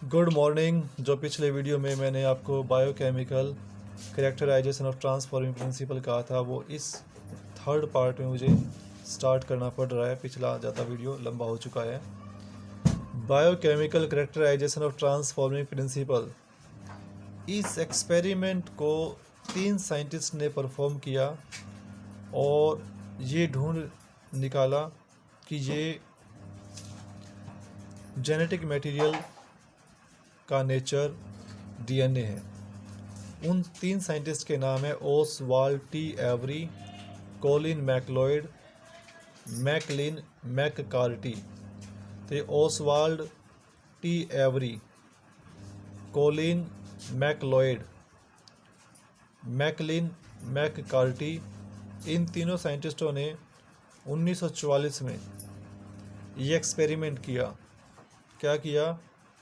Good morning. जो पिछले video में मैंने आपको biochemical characterisation of transforming principle कहा था, वो इस थर्ड पार्ट में मुझे स्टार्ट करना पड़ रहा है। पिछला ज़्यादा वीडियो लंबा हो चुका है। Biochemical characterisation of transforming principle, इस एक्सपेरिमेंट को 3 साइंटिस्ट ने परफॉर्म किया और ये ढूंढ निकाला कि ये जेनेटिक मटेरियल का नेचर डीएनए है। उन 3 साइंटिस्ट के नाम है Oswald T Avery, Colin MacLeod, Maclyn McCarty. तो ये Oswald T Avery, Colin MacLeod, Maclyn McCarty, इन तीनों साइंटिस्टों ने 1944 में ये एक्सपेरिमेंट किया। क्या किया?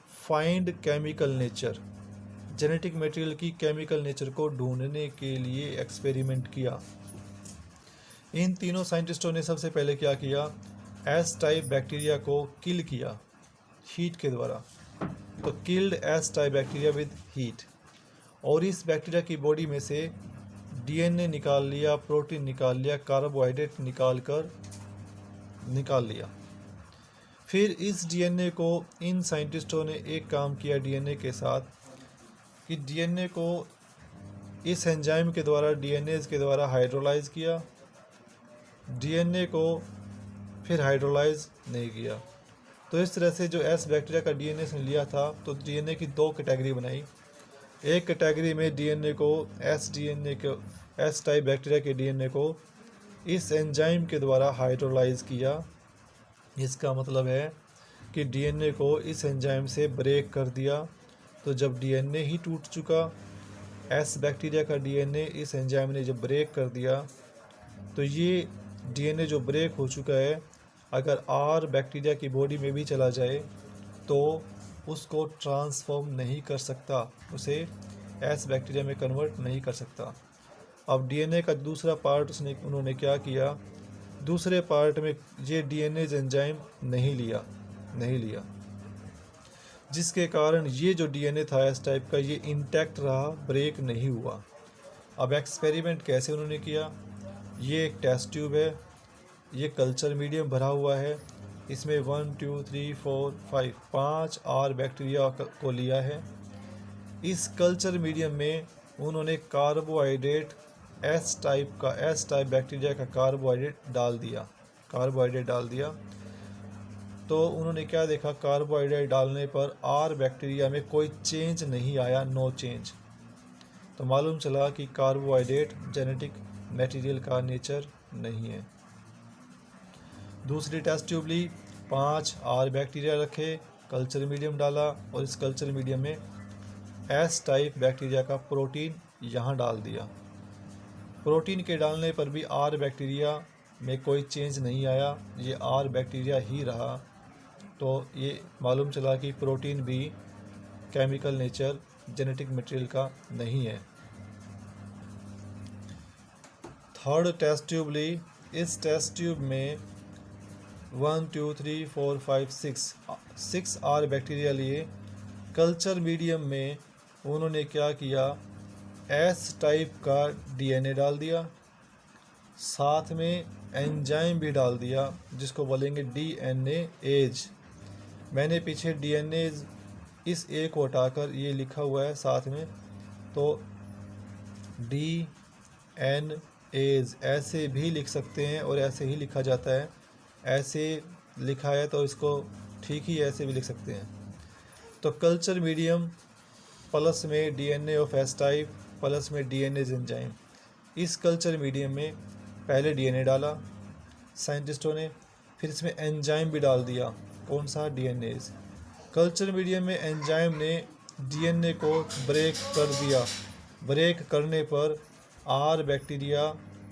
Find chemical nature, genetic material की केमिकल नेचर को ढूंढने के लिए एक्सपेरिमेंट किया। इन तीनों साइंटिस्टों ने सबसे पहले क्या किया? एस टाइप बैक्टीरिया को किल किया हीट के द्वारा। तो killed S type bacteria with heat, और इस बैक्टीरिया की बॉडी में से डीएनए निकाल लिया, प्रोटीन निकाल लिया, कार्बोहाइड्रेट निकाल लिया। फिर इस डीएनए को इन साइंटिस्टों ने एक काम किया डीएनए के साथ कि डीएनए को इस एंजाइम के द्वारा, डीएनए के द्वारा हाइड्रोलाइज किया। डीएनए को फिर हाइड्रोलाइज नहीं किया। तो इस तरह से जो एस बैक्टीरिया का डीएनए से लिया था, तो डीएनए की 2 कैटेगरी बनाई। एक कैटेगरी में डीएनए को, एस टाइप बैक्टीरिया के डीएनए को इस एंजाइम के द्वारा हाइड्रोलाइज किया। इसका मतलब है कि डीएनए को इस एंजाइम से ब्रेक कर दिया। तो जब डीएनए ही टूट चुका, एस बैक्टीरिया का डीएनए इस एंजाइम ने जब ब्रेक कर दिया, तो ये डीएनए जो ब्रेक हो चुका है, अगर आर बैक्टीरिया की बॉडी में भी चला जाए तो उसको ट्रांसफॉर्म नहीं कर सकता, उसे एस बैक्टीरिया में कन्वर्ट नहीं कर सकता। अब डीएनए का दूसरा पार्ट उन्होंने क्या किया? दूसरे पार्ट में ये डीएनए एंजाइम नहीं लिया, जिसके कारण ये जो डीएनए था एस टाइप का, ये इंटैक्ट रहा, ब्रेक नहीं हुआ। अब एक्सपेरिमेंट कैसे उन्होंने किया? ये एक टेस्ट ट्यूब है, ये कल्चर मीडियम भरा हुआ है, इसमें 1 2 3 4 5 आर बैक्टीरिया को लिया है। इस कल्चर मीडियम में उन्होंने कार्बोहाइड्रेट एस टाइप बैक्टीरिया का कार्बोहाइड्रेट डाल दिया। तो उन्होंने क्या देखा? कार्बोहाइड्रेट डालने पर आर बैक्टीरिया में कोई चेंज नहीं आया, नो चेंज। तो मालूम चला कि कार्बोहाइड्रेट जेनेटिक मटेरियल का नेचर नहीं है। दूसरी टेस्ट ट्यूब ली, 5 आर बैक्टीरिया रखे, कल्चर मीडियम डाला, और इस कल्चर मीडियम में एस टाइप बैक्टीरिया का प्रोटीन यहाँ डाल दिया। प्रोटीन के डालने पर भी आर बैक्टीरिया में कोई चेंज नहीं आया, ये आर बैक्टीरिया ही रहा। तो ये मालूम चला कि प्रोटीन भी केमिकल नेचर जेनेटिक मटेरियल का नहीं है। थर्ड टेस्ट ट्यूब ली, इस टेस्ट ट्यूब में 1 2 3 4 5 6 आर बैक्टीरिया लिए। कल्चर मीडियम में उन्होंने क्या किया? एस टाइप का डीएनए डाल दिया, साथ में एंजाइम भी डाल दिया, जिसको बोलेंगे डीएनए एज। मैंने पीछे डीएनए इस ए को हटाकर ये लिखा हुआ है साथ में, तो डी एन एज ऐसे भी लिख सकते हैं और ऐसे ही लिखा जाता है। ऐसे लिखा है तो इसको ठीक ही ऐसे भी लिख सकते हैं। तो कल्चर मीडियम प्लस में DNA of S type plus में डीएनए एंजाइम। इस कल्चर मीडियम में पहले डीएनए डाला साइंटिस्टों ने, फिर इसमें एंजाइम भी डाल दिया। कौन सा? डीएनए। कल्चर मीडियम में एंजाइम ने डीएनए को ब्रेक कर दिया। ब्रेक करने पर आर बैक्टीरिया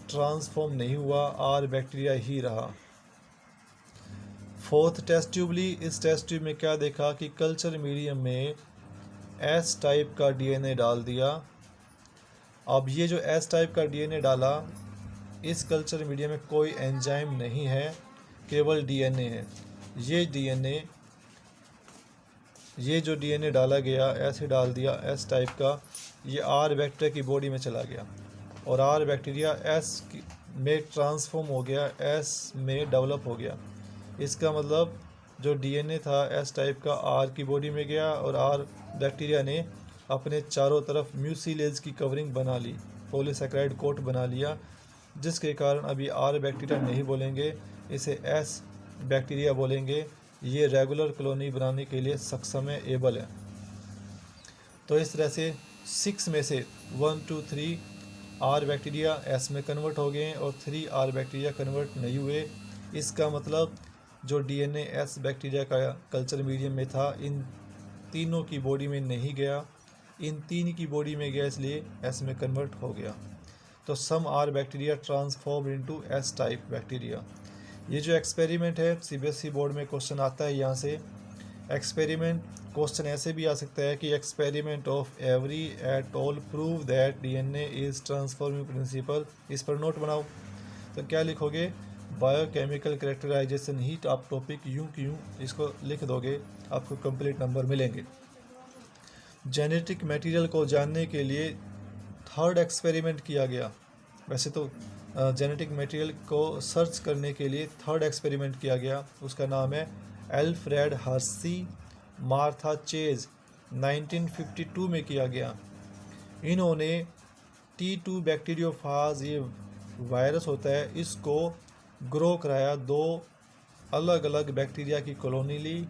ट्रांसफॉर्म नहीं हुआ, आर बैक्टीरिया ही रहा। फोर्थ टेस्ट ट्यूब ली, इस टेस्ट ट्यूब में क्या देखा कि कल्चर मीडियम में एस टाइप का डीएनए डाल दिया। अब ये जो एस टाइप का डीएनए डाला, इस कल्चर मीडियम में कोई एंजाइम नहीं है, केवल डीएनए है। ये डीएनए ये जो डीएनए डाला गया, ऐसे डाल दिया एस टाइप का, ये आर बैक्टीरिया की बॉडी में चला गया और आर बैक्टीरिया एस में ट्रांसफॉर्म हो गया, एस में डेवलप हो गया। इसका मतलब जो डीएनए था एस टाइप का आर की बॉडी में गया और आर बैक्टीरिया ने अपने चारों तरफ म्यूसिलेज की कवरिंग बना ली, पॉलीसैकेराइड कोट बना लिया, जिसके कारण अभी आर बैक्टीरिया नहीं बोलेंगे, इसे एस बैक्टीरिया बोलेंगे। ये रेगुलर कॉलोनी बनाने के लिए सक्षम है, एबल है। तो इस तरह से 6 में से 1 2 3 आर बैक्टीरिया एस में कन्वर्ट हो गए और 3 आर बैक्टीरिया कन्वर्ट नहीं हुए। इसका मतलब जो डीएनए एस बैक्टीरिया का कल्चर मीडियम में था, इन तीनों की बॉडी में नहीं गया, इन 3 की बॉडी में गया, इसलिए एस में कन्वर्ट हो गया। तो some R bacteria transform into S type bacteria. ये जो एक्सपेरिमेंट है सीबीएसई बोर्ड में क्वेश्चन आता है, यहाँ से एक्सपेरिमेंट क्वेश्चन ऐसे भी आ सकता है कि experiment of every at all prove that DNA is transforming principle. इस पर नोट बनाओ। तो क्या लिखोगे, बायोकेमिकल कैरेक्टराइजेशन हीट आप टॉपिक यूं की यूं इसको लिख दोगे, आपको कंप्लीट नंबर मिलेंगे। जेनेटिक मटेरियल को जानने के लिए थर्ड एक्सपेरिमेंट किया गया। वैसे तो जेनेटिक मटेरियल को सर्च करने के लिए थर्ड एक्सपेरिमेंट किया गया, उसका नाम है एल्फ्रेड हर्सी मार्था चेज, 1952 में किया गया। इन्होंने T2 बैक्टीरियोफाज, ये वायरस होता है, इसको ग्रो कराया। 2 अलग अलग बैक्टीरिया की कॉलोनी ली,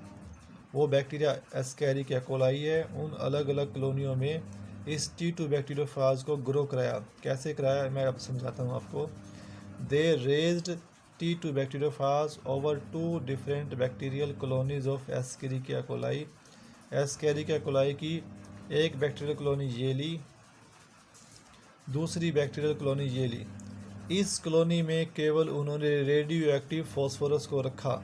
वो बैक्टीरिया एस्केरिका कोलाई है। उन अलग अलग कॉलोनियों में इस T2 बैक्टीरियोफाज को ग्रो कराया। कैसे कराया मैं अब समझाता हूँ आपको। They raised T2 bacteriophage over 2 different bacterial colonies of Escherichia coli. Escherichia coli की एक बैक्टीरियल कॉलोनी ये ली, दूसरी बैक्टीरियल कॉलोनी ये ली। इस कॉलोनी में केवल उन्होंने रेडियो एक्टिव फॉस्फोरस को रखा।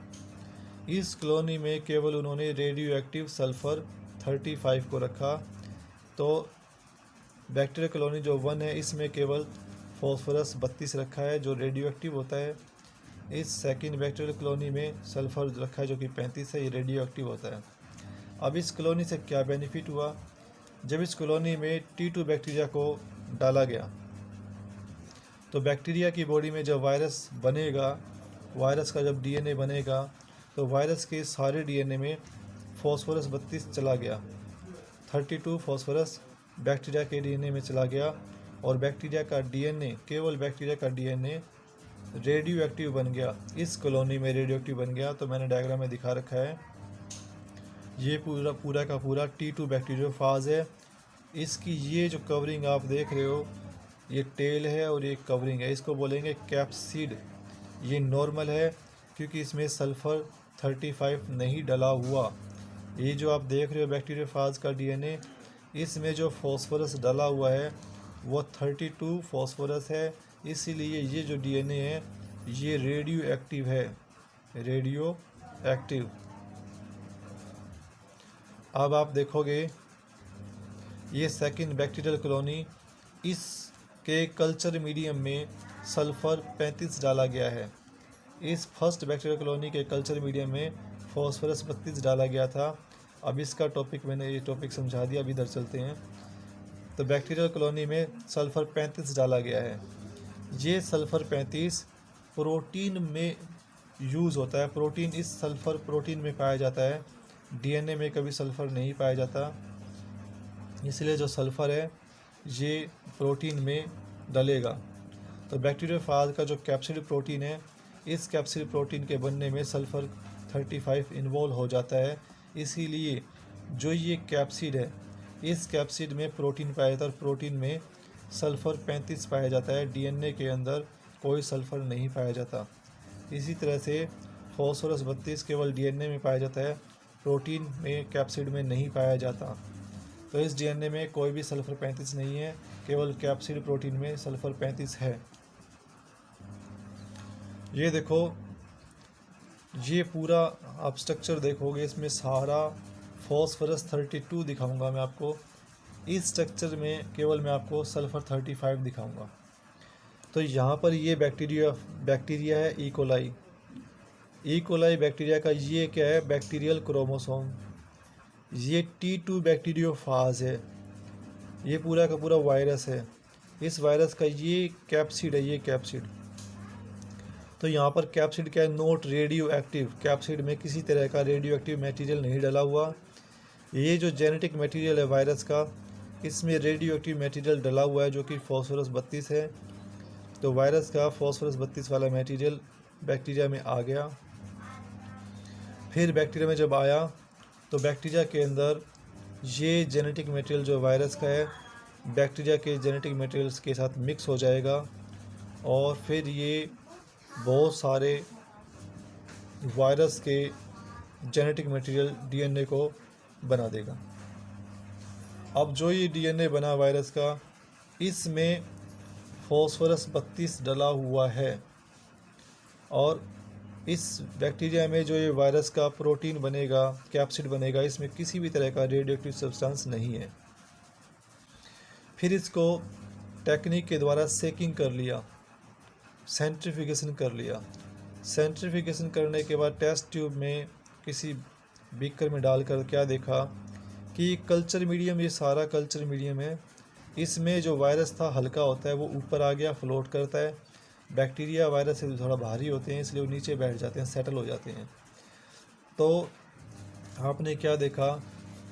इस कॉलोनी में केवल उन्होंने रेडियो एक्टिव सल्फर 35 को रखा। तो बैक्टीरियल कॉलोनी जो 1 है, इसमें केवल फॉस्फोरस 32 रखा है जो रेडियो एक्टिव होता है। इस सेकंड बैक्टीरियल कॉलोनी में सल्फर रखा है जो कि 35 है, ये रेडियो एक्टिव होता है। अब इस कॉलोनी से क्या बेनिफिट हुआ, जब इस कॉलोनी में T2 बैक्टीरिया को डाला गया तो बैक्टीरिया की बॉडी में जब वायरस बनेगा, वायरस का जब डीएनए बनेगा, तो वायरस के सारे डीएनए में फॉस्फोरस 32 चला गया। 32 फॉस्फोरस बैक्टीरिया के डीएनए में चला गया और बैक्टीरिया का डीएनए, केवल बैक्टीरिया का डीएनए रेडियो एक्टिव बन गया। इस कॉलोनी में रेडियो एक्टिव बन गया। तो मैंने डायग्राम में दिखा रखा है, ये पूरा का पूरा T2 बैक्टीरियोफाज है। इसकी ये जो कवरिंग आप देख रहे हो, ये टेल है और ये कवरिंग है, इसको बोलेंगे कैप्सिड। ये नॉर्मल है क्योंकि इसमें सल्फ़र 35 नहीं डला हुआ। ये जो आप देख रहे हो बैक्टीरियोफाज का डीएनए, इसमें जो फॉस्फोरस डला हुआ है वो 32 फॉस्फोरस है, इसीलिए ये जो डीएनए है ये रेडियो एक्टिव है, रेडियो एक्टिव। अब आप देखोगे ये सेकंड बैक्टीरियल कॉलोनी, इसके कल्चर मीडियम में सल्फ़र 35 डाला गया है। इस फर्स्ट बैक्टीरियल कॉलोनी के कल्चर मीडियम में फॉस्फोरस 32 डाला गया था। अब इसका टॉपिक मैंने ये टॉपिक समझा दिया, अब इधर चलते हैं। तो बैक्टीरियल कॉलोनी में सल्फ़र 35 डाला गया है। ये सल्फ़र 35 प्रोटीन में यूज़ होता है, प्रोटीन, इस सल्फ़र प्रोटीन में पाया जाता है। डीएनए में कभी सल्फ़र नहीं पाया जाता, इसलिए जो सल्फ़र है ये प्रोटीन में डलेगा। तो बैक्टीरियोफाज का जो कैप्सिड प्रोटीन है, इस कैप्सिड प्रोटीन के बनने में सल्फ़र 35 इन्वॉल्व हो जाता है। इसीलिए जो ये कैप्सिड है, इस कैप्सिड में प्रोटीन पाया जाता है और प्रोटीन में सल्फ़र 35 पाया जाता है। डीएनए के अंदर कोई सल्फ़र नहीं पाया जाता। इसी तरह से फॉस्फोरस 32 केवल डीएनए में पाया जाता है, प्रोटीन में, कैप्सिड में नहीं पाया जाता। तो इस डीएनए में कोई भी सल्फ़र 35 नहीं है, केवल कैप्सिड प्रोटीन में सल्फ़र 35 है। ये देखो, ये पूरा आप स्ट्रक्चर देखोगे, इसमें सारा फॉस्फोरस 32 दिखाऊंगा मैं आपको। इस स्ट्रक्चर में केवल मैं आपको सल्फ़र 35 दिखाऊंगा। तो यहाँ पर ये बैक्टीरिया है ई कोलाई बैक्टीरिया का ये क्या है, बैक्टीरियल क्रोमोसोम। ये T2 बैक्टीरियोफाज है, ये पूरा का पूरा वायरस है। इस वायरस का ये कैप्सिड है, ये कैप्सिड। तो यहाँ पर कैप्सिड क्या है, नोट रेडियो एक्टिव। कैप्सिड में किसी तरह का रेडियो एक्टिव मटेरियल नहीं डला हुआ। ये जो जेनेटिक मटेरियल है वायरस का, इसमें रेडियो एक्टिव मटेरियल डला हुआ है जो कि फॉस्फोरस 32 है। तो वायरस का फॉस्फोरस 32 वाला मटेरियल बैक्टीरिया में आ गया। फिर बैक्टीरिया में जब आया तो बैक्टीरिया के अंदर ये जेनेटिक मटेरियल जो वायरस का है बैक्टीरिया के जेनेटिक मटेरियल्स के साथ मिक्स हो जाएगा और फिर ये बहुत सारे वायरस के जेनेटिक मटेरियल डीएनए को बना देगा। अब जो ये डीएनए बना वायरस का, इसमें फॉस्फोरस 32 डला हुआ है और इस बैक्टीरिया में जो ये वायरस का प्रोटीन बनेगा, कैप्सिड बनेगा, इसमें किसी भी तरह का रेडियो एक्टिव सब्सटेंस नहीं है। फिर इसको टेक्निक के द्वारा सेकिंग कर लिया, सेंट्रीफ्यूगेशन कर लिया। सेंट्रीफ्यूगेशन करने के बाद टेस्ट ट्यूब में किसी बीकर में डालकर क्या देखा कि कल्चर मीडियम, ये सारा कल्चर मीडियम है, इसमें जो वायरस था हल्का होता है, वो ऊपर आ गया, फ्लोट करता है। बैक्टीरिया वायरस से थोड़ा भारी होते हैं, इसलिए वो नीचे बैठ जाते हैं, सेटल हो जाते हैं। तो आपने क्या देखा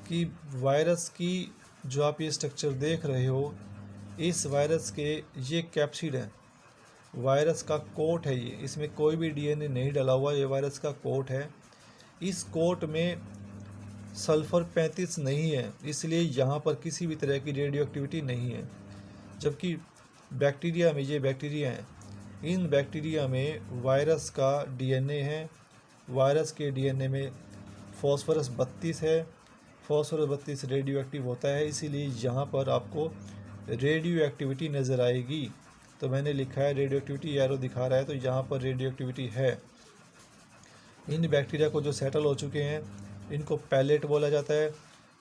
कि वायरस की जो आप ये स्ट्रक्चर देख रहे हो, इस वायरस के ये कैप्सिड है, वायरस का कोट है ये, इसमें कोई भी डीएनए नहीं डला हुआ, ये वायरस का कोट है। इस कोट में सल्फ़र 35 नहीं है, इसलिए यहाँ पर किसी भी तरह की रेडियो एक्टिविटी नहीं है। जबकि बैक्टीरिया में, ये बैक्टीरिया हैं, इन बैक्टीरिया में वायरस का डीएनए है, वायरस के डीएनए में फॉस्फोरस 32 है, फॉस्फोरस 32 रेडियो एक्टिव होता है, इसीलिए यहाँ पर आपको रेडियो एक्टिविटी नज़र आएगी। तो मैंने लिखा है रेडियो एक्टिविटी, एरो दिखा रहा है, तो यहाँ पर रेडियो एक्टिविटी है। इन बैक्टीरिया को जो सेटल हो चुके हैं इनको पैलेट बोला जाता है,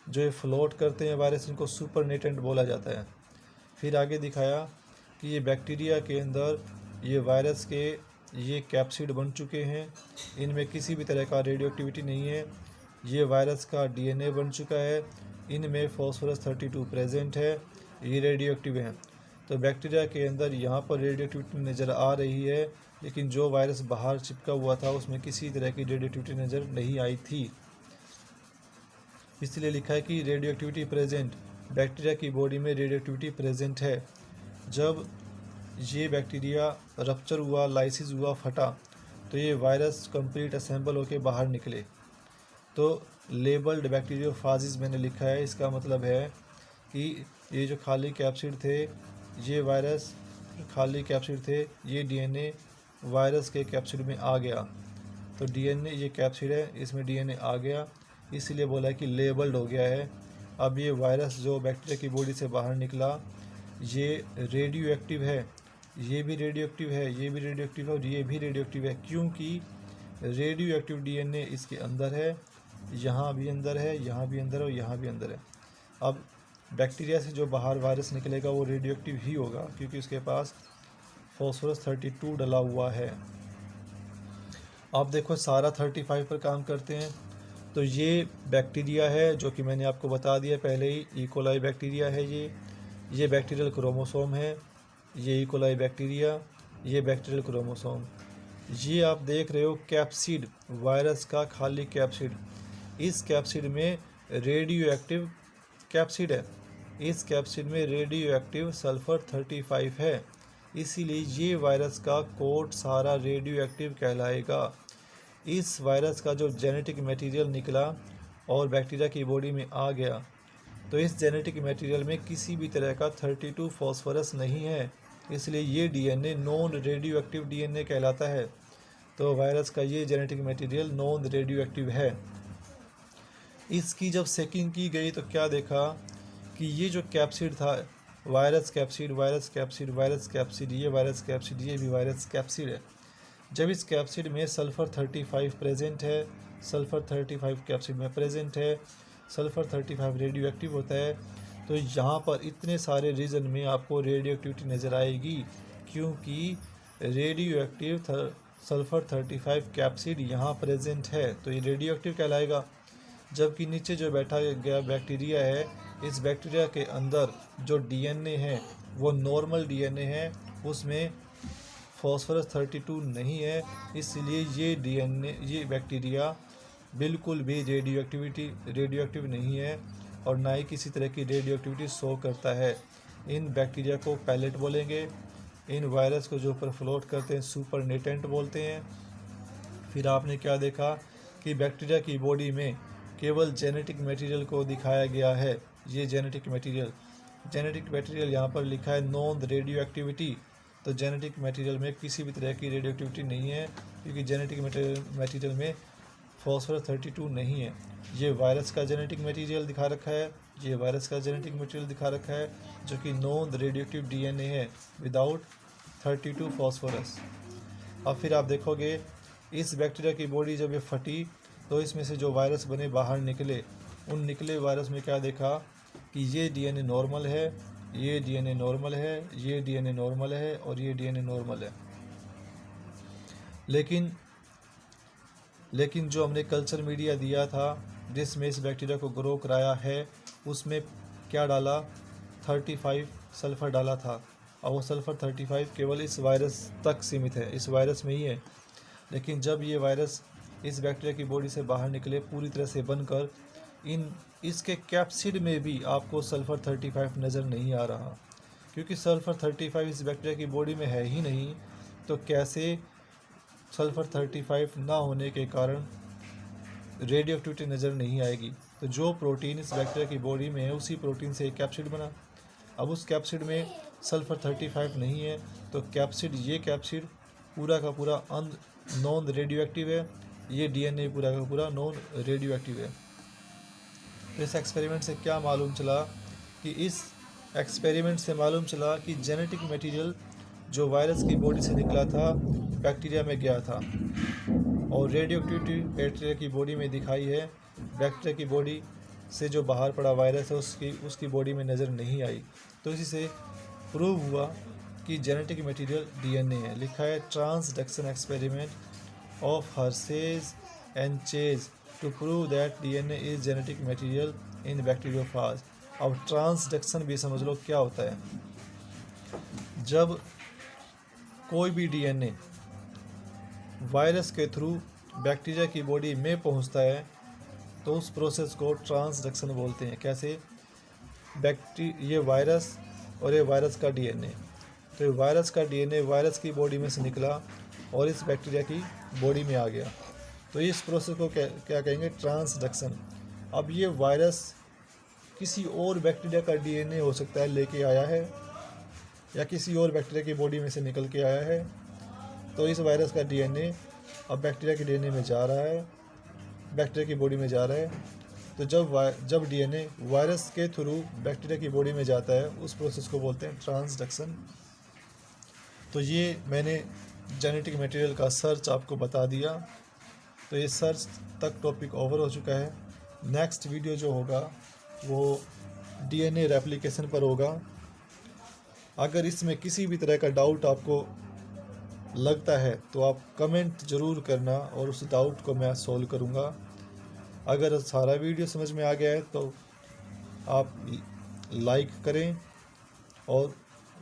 जो ये फ्लोट करते हैं वायरस, इनको सुपरनेटेंट बोला जाता है। फिर आगे दिखाया कि ये बैक्टीरिया के अंदर ये वायरस के ये कैप्सिड बन चुके हैं, इनमें किसी भी तरह का रेडियो एक्टिविटी नहीं है। ये वायरस का डीएनए बन चुका है, इनमें फॉस्फोरस 32 प्रेजेंट है, ये रेडियो एक्टिव हैं। तो बैक्टीरिया के अंदर यहाँ पर रेडियो एक्टिविटी नज़र आ रही है, लेकिन जो वायरस बाहर चिपका हुआ था उसमें किसी तरह की रेडियो एक्टिविटी नज़र नहीं आई थी, इसलिए लिखा है कि रेडियो एक्टिविटी प्रेजेंट, बैक्टीरिया की बॉडी में रेडियो एक्टिविटी प्रेजेंट है। जब ये बैक्टीरिया रप्चर हुआ, लाइसिस हुआ, फटा, तो ये वायरस कंप्लीट असेंबल होके बाहर निकले। तो लेबल्ड बैक्टीरियोफाजिस मैंने लिखा है, इसका मतलब है कि ये जो खाली कैप्सिड थे, ये वायरस खाली कैप्सिड थे, ये डीएनए वायरस के कैप्सिड में आ गया। तो डीएनए, ये कैप्सिड है, इसमें डीएनए आ गया, इसलिए बोला है कि लेबल्ड हो गया है। अब ये वायरस जो बैक्टीरिया की बॉडी से बाहर निकला, ये रेडियो एक्टिव है, ये भी रेडियो एक्टिव है, ये भी रेडियो एक्टिव है और ये भी रेडियो एक्टिव है, क्योंकि रेडियो एक्टिव डीएनए इसके अंदर है, यहाँ भी अंदर है, यहाँ भी अंदर है और यहाँ भी अंदर है। अब बैक्टीरिया से जो बाहर वायरस निकलेगा वो रेडियो एक्टिव ही होगा, क्योंकि उसके पास फॉस्फोरस 32 डला हुआ है। अब देखो सारा 35 पर काम करते हैं। तो ये बैक्टीरिया है जो कि मैंने आपको बता दिया पहले ही, इकोलाई बैक्टीरिया है ये बैक्टीरियल क्रोमोसोम है, ये इकोलाई बैक्टीरिया, ये बैक्टीरियल क्रोमोसोम। ये आप देख रहे हो कैप्सिड, वायरस का खाली कैप्सिड। इस कैप्सिड में रेडियो एक्टिव कैप्सिड है, इस कैप्सिड में रेडियो एक्टिव सल्फ़र 35 है, इसीलिए ये वायरस का कोड सारा रेडियो एक्टिव कहलाएगा। इस वायरस का जो जेनेटिक मटेरियल निकला और बैक्टीरिया की बॉडी में आ गया, तो इस जेनेटिक मटेरियल में किसी भी तरह का 32 फॉस्फोरस नहीं है, इसलिए ये DNA non radio active DNA कहलाता है। तो वायरस का ये genetic material non radio active है। इसकी जब सेकिंग की गई तो क्या देखा कि ये जो कैप्सिड था, virus capsid, virus capsid, virus capsid, ये वायरस कैप्सिड, ये भी वायरस कैप्सिड है। जब इस कैप्सिड में सल्फ़र 35 प्रेजेंट है, सल्फ़र 35 कैप्सिड में प्रेजेंट है, सल्फ़र 35 रेडियो एक्टिव होता है, तो यहाँ पर इतने सारे रीजन में आपको रेडियो एक्टिविटी नज़र आएगी, क्योंकि रेडियो एक्टिव सल्फ़र 35 कैप्सिड यहाँ प्रेजेंट है, तो ये रेडियो एक्टिव कहलाएगा। जबकि नीचे जो बैठा गया बैक्टीरिया है, इस बैक्टीरिया के अंदर जो डीएनए है वो नॉर्मल डीएनए है, उसमें फॉस्फोरस 32 नहीं है। इसलिए ये बैक्टीरिया बिल्कुल भी रेडियोएक्टिव नहीं है और ना ही किसी तरह की रेडियोएक्टिविटी शो करता है। इन बैक्टीरिया को पैलेट बोलेंगे। इन वायरस को जो ऊपर फ्लोट करते हैं सुपरनेटेंट बोलते हैं। फिर आपने क्या देखा कि बैक्टीरिया की बॉडी में केवल जेनेटिक मटेरियल को दिखाया गया है। ये जेनेटिक मटेरियल यहाँ पर लिखा है नॉन रेडियो एक्टिविटी। तो जेनेटिक मटेरियल में किसी भी तरह की रेडियो एक्टिविटी नहीं है, क्योंकि जेनेटिक मटेरियल में फॉस्फोरस 32 नहीं है। ये वायरस का जेनेटिक मटेरियल दिखा रखा है, ये वायरस का जेनेटिक मटेरियल दिखा रखा है, जो कि नॉन रेडियोएक्टिव डीएनए है विदाउट 32 फॉस्फोरस। अब फिर आप देखोगे इस बैक्टीरिया की बॉडी जब ये फटी तो इसमें से जो वायरस बने बाहर निकले, उन निकले वायरस में क्या देखा कि ये डीएनए नॉर्मल है, ये डीएनए नॉर्मल है, ये डीएनए नॉर्मल है और ये डीएनए नॉर्मल है। लेकिन जो हमने कल्चर मीडिया दिया था जिसमें इस बैक्टीरिया को ग्रो कराया है, उसमें क्या डाला, 35 सल्फ़र डाला था। और वो सल्फ़र 35 केवल इस वायरस तक सीमित है, इस वायरस में ही है। लेकिन जब ये वायरस इस बैक्टीरिया की बॉडी से बाहर निकले पूरी तरह से बनकर, इसके कैप्सिड में भी आपको सल्फ़र 35 नज़र नहीं आ रहा, क्योंकि सल्फ़र 35 इस बैक्टीरिया की बॉडी में है ही नहीं। तो कैसे सल्फ़र 35 ना होने के कारण रेडियो एक्टिविटी नज़र नहीं आएगी। तो जो प्रोटीन इस बैक्टीरिया की बॉडी में है उसी प्रोटीन से एक कैप्सिड बना। अब उस कैप्सिड में सल्फ़र 35 नहीं है, तो ये कैप्सिड पूरा का पूरा नॉन रेडियो एक्टिव है। ये डीएनए पूरा का पूरा नॉन रेडियो एक्टिव है। तो इस एक्सपेरिमेंट से क्या मालूम चला कि जेनेटिक मटेरियल जो वायरस की बॉडी से निकला था बैक्टीरिया में गया था और रेडियो एक्टिविटी बैक्टीरिया की बॉडी में दिखाई है। बैक्टीरिया की बॉडी से जो बाहर पड़ा वायरस है उसकी बॉडी में नज़र नहीं आई। तो इसी से प्रूव हुआ कि जेनेटिक मटेरियल डीएनए है। लिखा है transduction experiment of Hershey's and Chase to prove that DNA is genetic material in bacteriophage. अब ट्रांसडक्शन भी समझ लो क्या होता है। जब कोई भी डीएनए वायरस के थ्रू बैक्टीरिया की बॉडी में पहुंचता है तो उस प्रोसेस को ट्रांसडक्शन बोलते हैं। कैसे, ये वायरस और ये वायरस का डीएनए, तो ये वायरस का डीएनए वायरस की बॉडी में से निकला और इस बैक्टीरिया की बॉडी में आ गया, तो इस प्रोसेस को क्या कहेंगे, ट्रांसडक्शन। अब ये वायरस किसी और बैक्टीरिया का डीएनए हो सकता है लेके आया है, या किसी और बैक्टीरिया की बॉडी में से निकल के आया है। तो इस वायरस का डीएनए अब बैक्टीरिया के डीएनए में जा रहा है, बैक्टीरिया की बॉडी में जा रहा है। तो जब डीएनए वायरस के थ्रू बैक्टीरिया की बॉडी में जाता है उस प्रोसेस को बोलते हैं ट्रांसडक्शन। तो ये मैंने जेनेटिक मटेरियल का सर्च आपको बता दिया। तो ये सर्च तक टॉपिक ओवर हो चुका है। नेक्स्ट वीडियो जो होगा वो डीएनए रेप्लिकेशन पर होगा। अगर इसमें किसी भी तरह का डाउट आपको लगता है तो आप कमेंट ज़रूर करना और उस डाउट को मैं सॉल्व करूँगा। अगर सारा वीडियो समझ में आ गया है तो आप लाइक करें और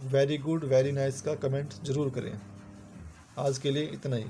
वेरी गुड वेरी नाइस का कमेंट ज़रूर करें। आज के लिए इतना ही।